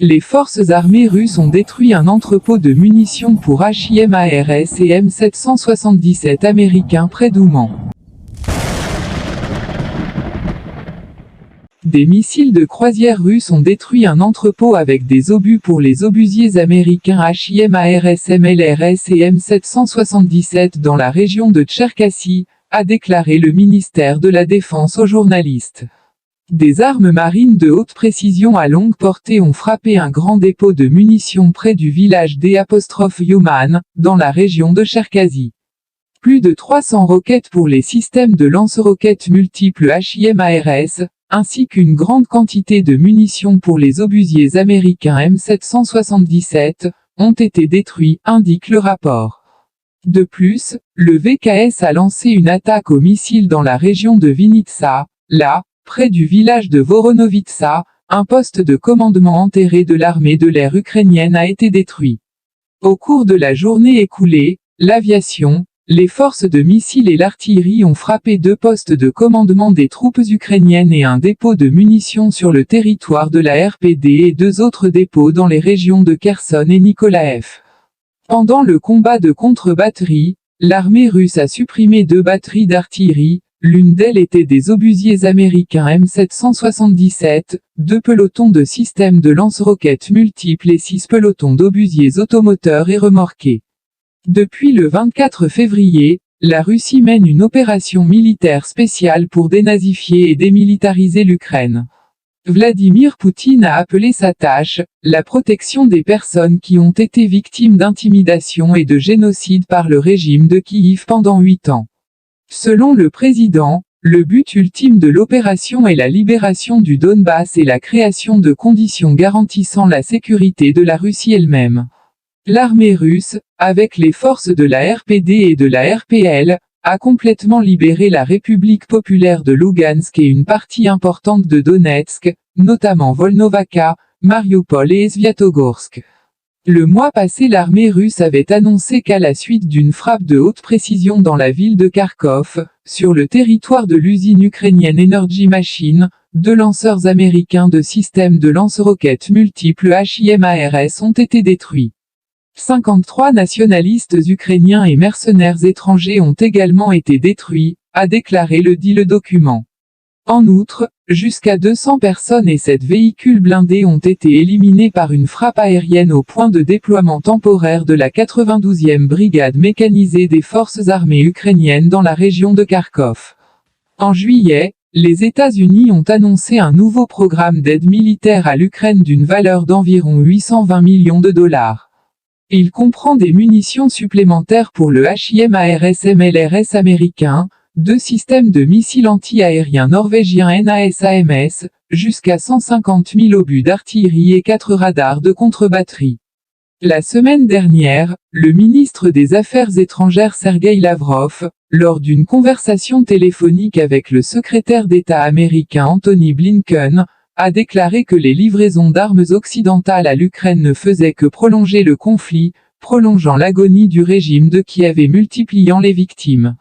Les forces armées russes ont détruit un entrepôt de munitions pour HIMARS et M777 américains près d'Ouman. Des missiles de croisière russes ont détruit un entrepôt avec des obus pour les obusiers américains HIMARS, MLRS et M777 dans la région de Tcherkassy, a déclaré le ministère de la Défense aux journalistes. Des armes marines de haute précision à longue portée ont frappé un grand dépôt de munitions près du village d'E'-Youman, dans la région de Tcherkassy. Plus de 300 roquettes pour les systèmes de lance-roquettes multiples HIMARS, ainsi qu'une grande quantité de munitions pour les obusiers américains M777, ont été détruits, indique le rapport. De plus, le VKS a lancé une attaque aux missiles dans la région de Vinnytsia, là, près du village de Voronovitsa, un poste de commandement enterré de l'armée de l'air ukrainienne a été détruit. Au cours de la journée écoulée, l'aviation, les forces de missiles et l'artillerie ont frappé 2 postes de commandement des troupes ukrainiennes et un dépôt de munitions sur le territoire de la RPD et 2 autres dépôts dans les régions de Kherson et Nikolaev. Pendant le combat de contre-batterie, l'armée russe a supprimé 2 batteries d'artillerie, l'une d'elles était des obusiers américains M777, 2 pelotons de systèmes de lance-roquettes multiples et 6 pelotons d'obusiers automoteurs et remorqués. Depuis le 24 février, la Russie mène une opération militaire spéciale pour dénazifier et démilitariser l'Ukraine. Vladimir Poutine a appelé sa tâche la protection des personnes qui ont été victimes d'intimidation et de génocide par le régime de Kiev pendant 8 ans. Selon le président, le but ultime de l'opération est la libération du Donbass et la création de conditions garantissant la sécurité de la Russie elle-même. L'armée russe, avec les forces de la RPD et de la RPL, a complètement libéré la République populaire de Lougansk et une partie importante de Donetsk, notamment Volnovakha, Mariupol et Sviatogorsk. Le mois passé, l'armée russe avait annoncé qu'à la suite d'une frappe de haute précision dans la ville de Kharkov, sur le territoire de l'usine ukrainienne Energy Machine, 2 lanceurs américains de systèmes de lance-roquettes multiples HIMARS ont été détruits. 53 nationalistes ukrainiens et mercenaires étrangers ont également été détruits, a déclaré le document. En outre, jusqu'à 200 personnes et 7 véhicules blindés ont été éliminés par une frappe aérienne au point de déploiement temporaire de la 92e brigade mécanisée des forces armées ukrainiennes dans la région de Kharkov. En juillet, les États-Unis ont annoncé un nouveau programme d'aide militaire à l'Ukraine d'une valeur d'environ 820 millions de dollars. Il comprend des munitions supplémentaires pour le HIMARS MLRS américain, 2 systèmes de missiles anti-aériens norvégiens NASAMS, jusqu'à 150 000 obus d'artillerie et 4 radars de contre-batterie. La semaine dernière, le ministre des Affaires étrangères Sergei Lavrov, lors d'une conversation téléphonique avec le secrétaire d'État américain Antony Blinken, a déclaré que les livraisons d'armes occidentales à l'Ukraine ne faisaient que prolonger le conflit, prolongeant l'agonie du régime de Kiev et multipliant les victimes.